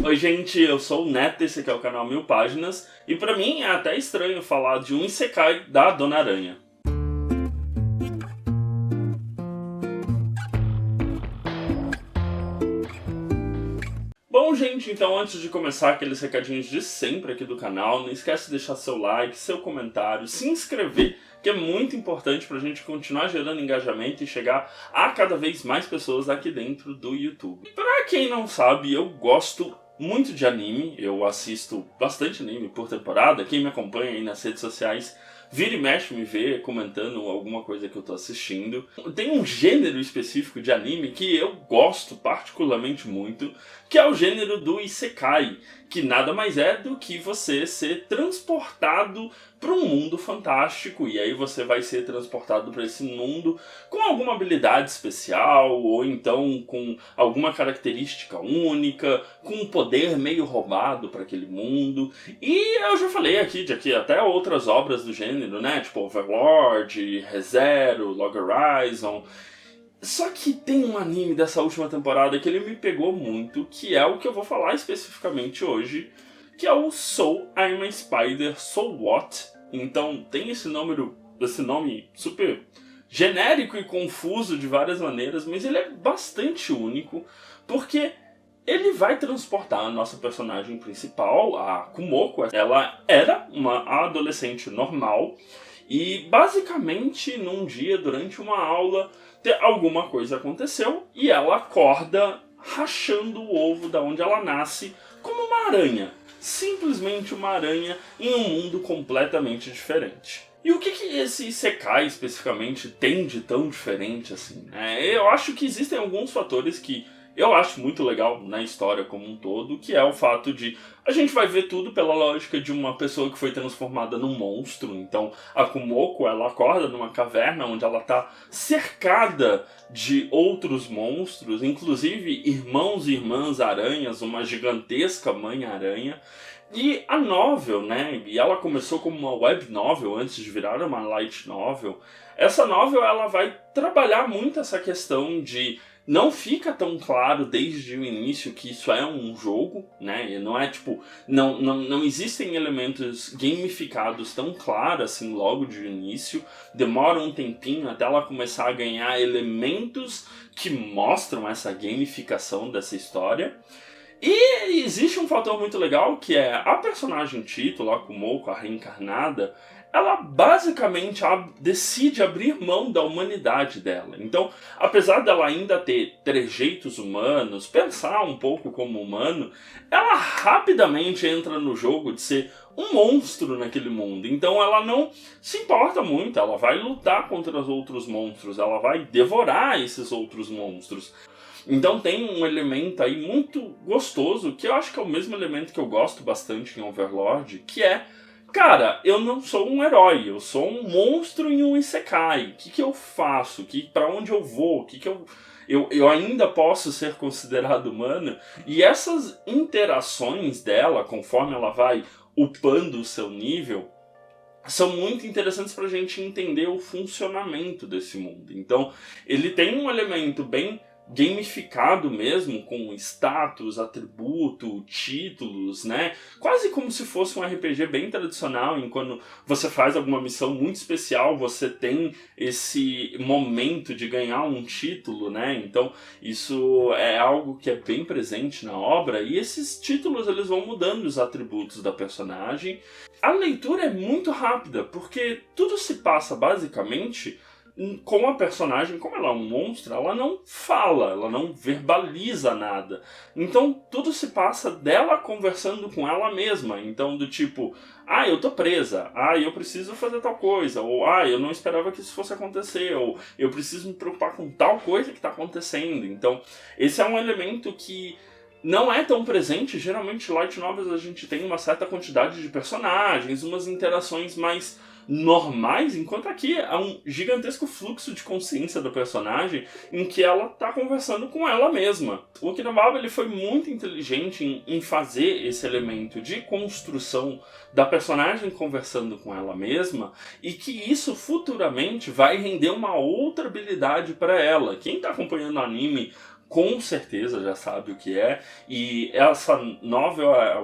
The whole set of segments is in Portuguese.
Oi gente, eu sou o Neto, esse aqui é o canal Mil Páginas, e pra mim é até estranho falar de um Isekai da Dona Aranha. Bom gente, então antes de começar aqueles recadinhos de sempre aqui do canal, não esquece de deixar seu like, seu comentário, se inscrever, que é muito importante pra gente continuar gerando engajamento e chegar a cada vez mais pessoas aqui dentro do YouTube. Pra quem não sabe, eu gosto muito de anime, eu assisto bastante anime por temporada. Quem me acompanha aí nas redes sociais vira e mexe me vê comentando alguma coisa que eu tô assistindo. Tem um gênero específico de anime que eu gosto particularmente muito, que é o gênero do Isekai, que nada mais é do que você ser transportado para um mundo fantástico, e aí você vai ser transportado para esse mundo com alguma habilidade especial, ou então com alguma característica única, com um poder meio roubado para aquele mundo. E eu já falei aqui de até outras obras do gênero, né? Tipo Overlord, Re:Zero, Log Horizon. Só que tem um anime dessa última temporada que ele me pegou muito, que é o que eu vou falar especificamente hoje, que é o So I'm a Spider, So What? Então tem esse nome super genérico e confuso de várias maneiras, mas ele é bastante único, porque ele vai transportar a nossa personagem principal, a Kumoko. Ela era uma adolescente normal e basicamente num dia, durante uma aula, alguma coisa aconteceu e ela acorda rachando o ovo da onde ela nasce como uma aranha. Simplesmente uma aranha em um mundo completamente diferente. E o que esse Isekai especificamente tem de tão diferente assim? Eu acho que existem alguns fatores que eu acho muito legal na história como um todo, que é o fato de a gente vai ver tudo pela lógica de uma pessoa que foi transformada num monstro. Então a Kumoko, ela acorda numa caverna onde ela está cercada de outros monstros, inclusive irmãos e irmãs aranhas, uma gigantesca mãe aranha. E a novel, né, e ela começou como uma web novel antes de virar uma light novel. Essa novel, ela vai trabalhar muito essa questão de não fica tão claro desde o início que isso é um jogo, né? E não é tipo, não existem elementos gamificados tão claros assim logo de início. Demora um tempinho até ela começar a ganhar elementos que mostram essa gamificação dessa história. E existe um fator muito legal, que é a personagem título, a Kumoko, a reencarnada, ela basicamente decide abrir mão da humanidade dela. Então, apesar dela ainda ter trejeitos humanos, pensar um pouco como humano, ela rapidamente entra no jogo de ser um monstro naquele mundo. Então ela não se importa muito, ela vai lutar contra os outros monstros, ela vai devorar esses outros monstros. Então tem um elemento aí muito gostoso, que eu acho que é o mesmo elemento que eu gosto bastante em Overlord, que é, cara, eu não sou um herói, eu sou um monstro em um Isekai. O que eu faço? Pra onde eu vou? Eu ainda posso ser considerado humano? E essas interações dela, conforme ela vai upando o seu nível, são muito interessantes pra gente entender o funcionamento desse mundo. Então, ele tem um elemento bem gamificado mesmo, com status, atributo, títulos, né? Quase como se fosse um RPG bem tradicional, em quando você faz alguma missão muito especial, você tem esse momento de ganhar um título, né? Então, isso é algo que é bem presente na obra, e esses títulos eles vão mudando os atributos da personagem. A leitura é muito rápida, porque tudo se passa basicamente com a personagem. Como ela é um monstro, ela não fala, ela não verbaliza nada. Então tudo se passa dela conversando com ela mesma. Então do tipo, eu tô presa, eu preciso fazer tal coisa, ou eu não esperava que isso fosse acontecer, ou eu preciso me preocupar com tal coisa que tá acontecendo. Então esse é um elemento que não é tão presente. Geralmente light novels a gente tem uma certa quantidade de personagens, umas interações mais normais, enquanto aqui há um gigantesco fluxo de consciência da personagem em que ela está conversando com ela mesma. O Okinawa ele foi muito inteligente em fazer esse elemento de construção da personagem conversando com ela mesma, e que isso futuramente vai render uma outra habilidade para ela. Quem está acompanhando o anime com certeza já sabe o que é. E essa novel, a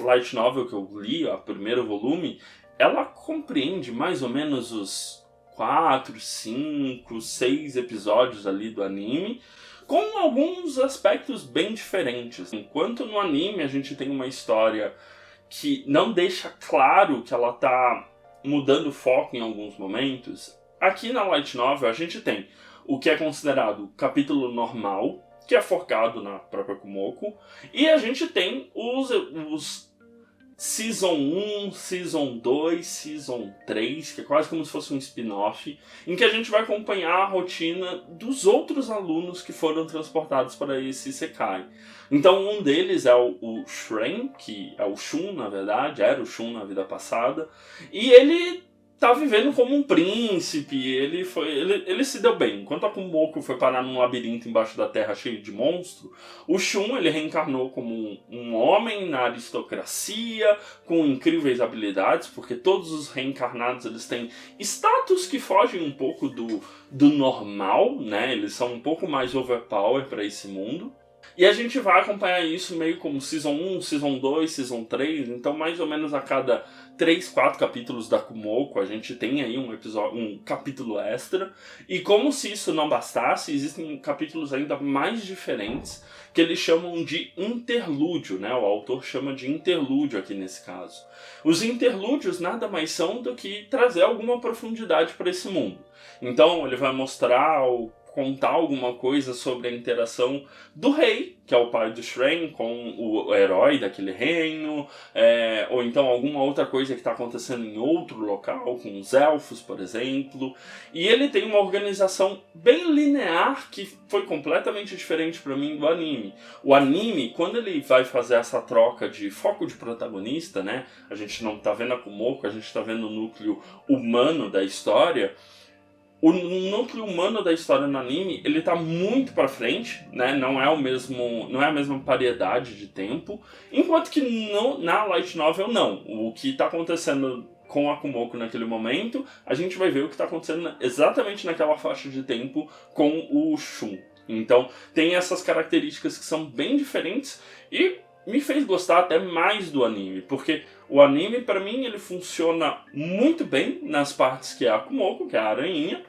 light novel que eu li, o primeiro volume, ela compreende mais ou menos os 4, 5, 6 episódios ali do anime, com alguns aspectos bem diferentes. Enquanto no anime a gente tem uma história que não deixa claro que ela tá mudando o foco em alguns momentos, aqui na light novel a gente tem o que é considerado capítulo normal, que é focado na própria Kumoko, e a gente tem os Season 1, Season 2, Season 3, que é quase como se fosse um spin-off, em que a gente vai acompanhar a rotina dos outros alunos que foram transportados para esse Isekai. Então um deles é o Shren, que é o Shun, na verdade, era o Shun na vida passada, e ele tá vivendo como um príncipe, ele se deu bem. Enquanto a Kumoko foi parar num labirinto embaixo da terra cheio de monstros, o Shun ele reencarnou como um homem na aristocracia, com incríveis habilidades, porque todos os reencarnados eles têm status que fogem um pouco do normal, né? Eles são um pouco mais overpower para esse mundo. E a gente vai acompanhar isso meio como Season 1, Season 2, Season 3, então mais ou menos a cada 3, 4 capítulos da Kumoko a gente tem aí um capítulo extra. E como se isso não bastasse, existem capítulos ainda mais diferentes que eles chamam de interlúdio, né? O autor chama de interlúdio aqui nesse caso. Os interlúdios nada mais são do que trazer alguma profundidade para esse mundo. Então ele vai mostrar contar alguma coisa sobre a interação do rei, que é o pai do Shren, com o herói daquele reino, ou então alguma outra coisa que está acontecendo em outro local, com os elfos, por exemplo. E ele tem uma organização bem linear que foi completamente diferente para mim do anime. O anime, quando ele vai fazer essa troca de foco de protagonista, né, a gente não está vendo a Kumoko, a gente está vendo o núcleo humano da história. O núcleo humano da história no anime, ele tá muito pra frente, né? Não é a mesma variedade de tempo, enquanto que na light novel não. O que tá acontecendo com a Kumoko naquele momento, a gente vai ver o que tá acontecendo exatamente naquela faixa de tempo com o Shun. Então, tem essas características que são bem diferentes e me fez gostar até mais do anime, porque o anime, pra mim, ele funciona muito bem nas partes que é a Kumoko, que é a aranhinha,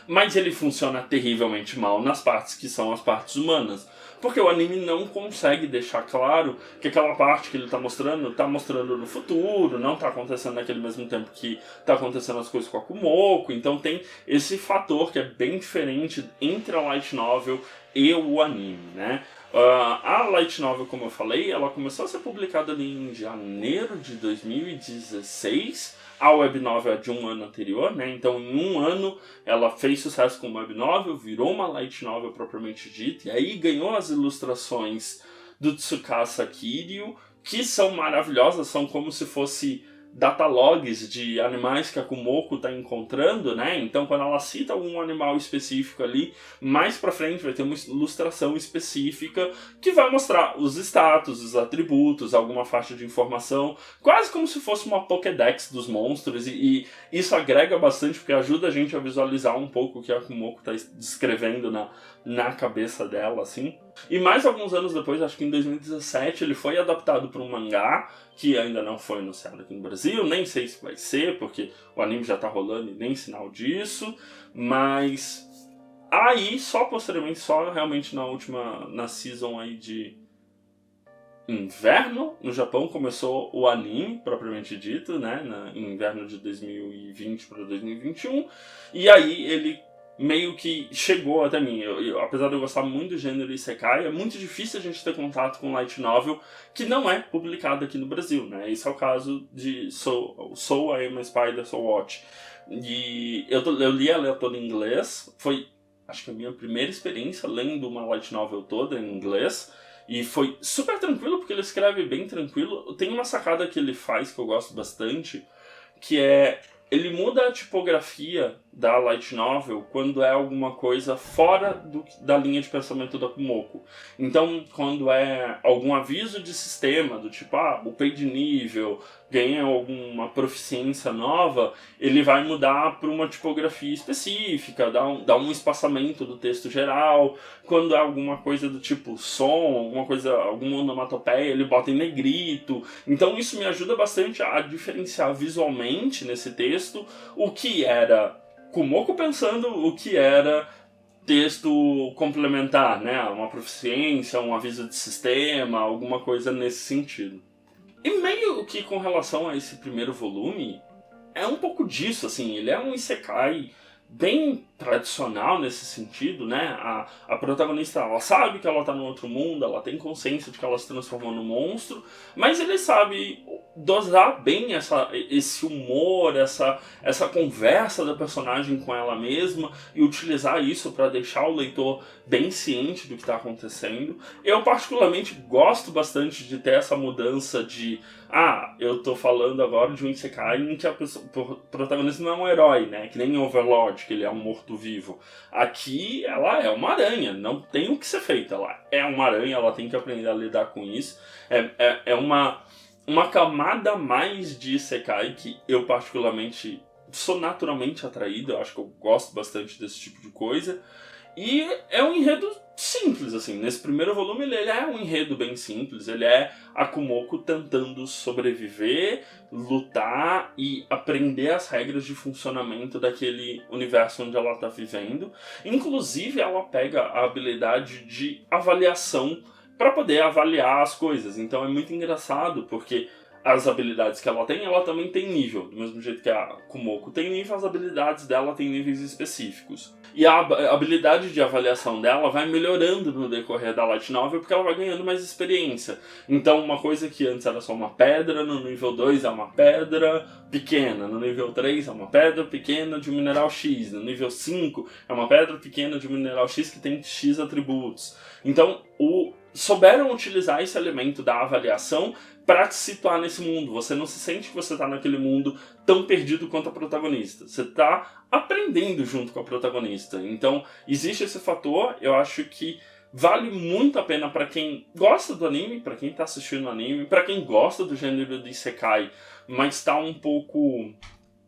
mas ele funciona terrivelmente mal nas partes que são as partes humanas. Porque o anime não consegue deixar claro que aquela parte que ele tá mostrando no futuro, não tá acontecendo naquele mesmo tempo que tá acontecendo as coisas com a Kumoko. Então tem esse fator que é bem diferente entre a light novel e o anime, né? A light novel, como eu falei, ela começou a ser publicada ali em janeiro de 2016. A web novel é de um ano anterior, né? Então em um ano ela fez sucesso com web novel, virou uma light novel propriamente dita, e aí ganhou as ilustrações do Tsukasa Kiryu, que são maravilhosas, são como se fosse datalogs de animais que a Kumoko está encontrando, né? Então quando ela cita um animal específico ali, mais pra frente vai ter uma ilustração específica que vai mostrar os status, os atributos, alguma faixa de informação, quase como se fosse uma Pokédex dos monstros, e isso agrega bastante porque ajuda a gente a visualizar um pouco o que a Kumoko está descrevendo na cabeça dela, assim. E mais alguns anos depois, acho que em 2017, ele foi adaptado para um mangá, que ainda não foi anunciado aqui no Brasil, nem sei se vai ser, porque o anime já tá rolando e nem sinal disso, mas aí, só posteriormente, só realmente na season aí de inverno, no Japão, começou o anime, propriamente dito, né, em inverno de 2020 para 2021, e aí ele meio que chegou até mim. Apesar de eu gostar muito do gênero Isekai, é muito difícil a gente ter contato com light novel que não é publicado aqui no Brasil, né? Esse é o caso de Soul, I Am a Spider, So Watch. E eu li ela toda em inglês, foi acho que a minha primeira experiência lendo uma light novel toda em inglês, e foi super tranquilo, porque ele escreve bem tranquilo. Tem uma sacada que ele faz que eu gosto bastante, que é ele muda a tipografia da light novel quando é alguma coisa fora da linha de pensamento da Kumoko. Então, quando é algum aviso de sistema, do tipo, upei de nível, ganha alguma proficiência nova, ele vai mudar para uma tipografia específica, dar um espaçamento do texto geral. Quando é alguma coisa do tipo som, alguma onomatopeia, ele bota em negrito. Então isso me ajuda bastante a diferenciar visualmente nesse texto o que era Kumoko pensando, o que era texto complementar, né? Uma proficiência, um aviso de sistema, alguma coisa nesse sentido. E meio que com relação a esse primeiro volume, é um pouco disso, assim, ele é um isekai bem tradicional nesse sentido, né? A protagonista, ela sabe que ela tá no outro mundo, ela tem consciência de que ela se transformou num monstro, mas ele sabe dosar bem esse humor, essa conversa da personagem com ela mesma e utilizar isso para deixar o leitor bem ciente do que está acontecendo. Eu particularmente gosto bastante de ter essa mudança de eu tô falando agora de um isekai em que o protagonista não é um herói, né? Que nem Overlord, que ele é um morto-vivo. Aqui ela é uma aranha, não tem o que ser feito. Ela é uma aranha, ela tem que aprender a lidar com isso. É uma camada a mais de isekai que eu particularmente sou naturalmente atraído. Eu acho que eu gosto bastante desse tipo de coisa. E é um enredo simples, assim. Nesse primeiro volume ele é um enredo bem simples. Ele é a Kumoko tentando sobreviver, lutar e aprender as regras de funcionamento daquele universo onde ela está vivendo. Inclusive ela pega a habilidade de avaliação para poder avaliar as coisas. Então é muito engraçado porque as habilidades que ela também tem nível. Do mesmo jeito que a Kumoko tem nível, as habilidades dela têm níveis específicos. E a habilidade de avaliação dela vai melhorando no decorrer da light novel porque ela vai ganhando mais experiência. Então uma coisa que antes era só uma pedra, no nível 2 é uma pedra pequena, no nível 3 é uma pedra pequena de um mineral X, no nível 5 é uma pedra pequena de um mineral X que tem X atributos. Então souberam utilizar esse elemento da avaliação para te situar nesse mundo. Você não se sente que você está naquele mundo tão perdido quanto a protagonista. Você está aprendendo junto com a protagonista. Então, existe esse fator, eu acho que vale muito a pena para quem gosta do anime, para quem está assistindo o anime, para quem gosta do gênero de isekai, mas está um pouco,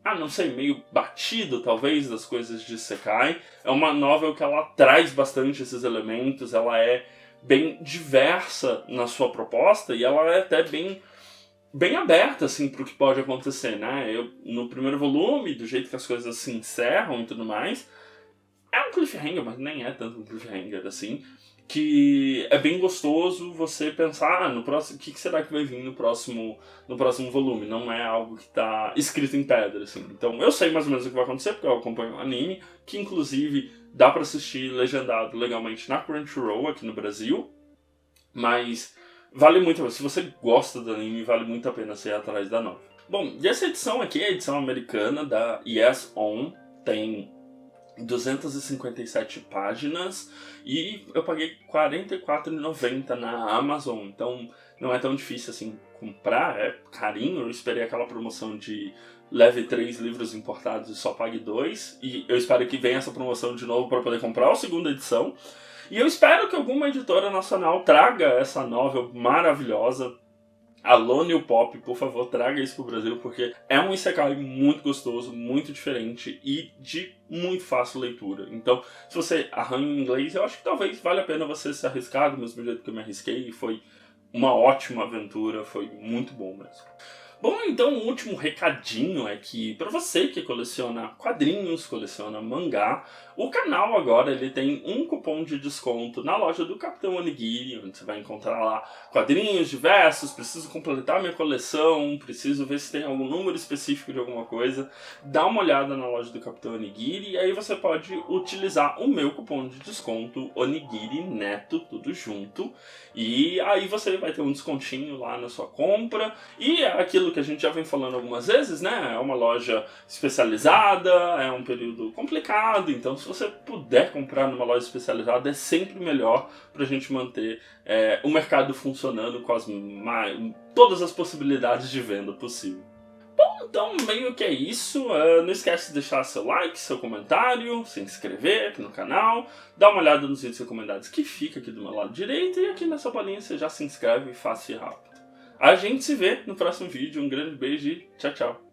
não sei, meio batido talvez das coisas de isekai. É uma novel que ela traz bastante esses elementos, ela é bem diversa na sua proposta e ela é até bem aberta assim, para o que pode acontecer, né? No primeiro volume, do jeito que as coisas se encerram e tudo mais, é um cliffhanger, mas nem é tanto um cliffhanger assim, que é bem gostoso você pensar no próximo, o que será que vai vir no próximo volume. Não é algo que está escrito em pedra, assim. Então eu sei mais ou menos o que vai acontecer, porque eu acompanho o anime, que inclusive dá pra assistir legendado legalmente na Crunchyroll aqui no Brasil, mas vale muito, se você gosta do anime, vale muito a pena você ir atrás da nova. Bom, e essa edição aqui é a edição americana da Yes On, tem 257 páginas e eu paguei R$ 44,90 na Amazon, então não é tão difícil assim comprar, é carinho. Eu esperei aquela promoção de leve 3 livros importados e só pague 2, e eu espero que venha essa promoção de novo para poder comprar a segunda edição, e eu espero que alguma editora nacional traga essa novel maravilhosa. Alô, New Pop, por favor, traga isso pro Brasil, porque é um isekai muito gostoso, muito diferente e de muito fácil leitura. Então, se você arranha em inglês, eu acho que talvez valha a pena você se arriscar do mesmo jeito que eu me arrisquei, e foi uma ótima aventura, foi muito bom mesmo. Bom, então o último recadinho é que para você que coleciona quadrinhos, coleciona mangá, o canal agora ele tem um cupom de desconto na loja do Capitão Onigiri, onde você vai encontrar lá quadrinhos diversos. Preciso completar minha coleção, preciso ver se tem algum número específico de alguma coisa. Dá uma olhada na loja do Capitão Onigiri e aí você pode utilizar o meu cupom de desconto Onigiri Neto, tudo junto. E aí você vai ter um descontinho lá na sua compra. E é aquilo que a gente já vem falando algumas vezes, né? É uma loja especializada, é um período complicado, então se você puder comprar numa loja especializada é sempre melhor pra gente manter o mercado funcionando com todas as possibilidades de venda possível. Bom, Então, meio que é isso. Não esquece de deixar seu like, seu comentário, se inscrever aqui no canal, dá uma olhada nos vídeos recomendados que fica aqui do meu lado direito, e aqui nessa bolinha você já se inscreve fácil e rápido. A gente se vê no próximo vídeo. Um grande beijo e tchau, tchau.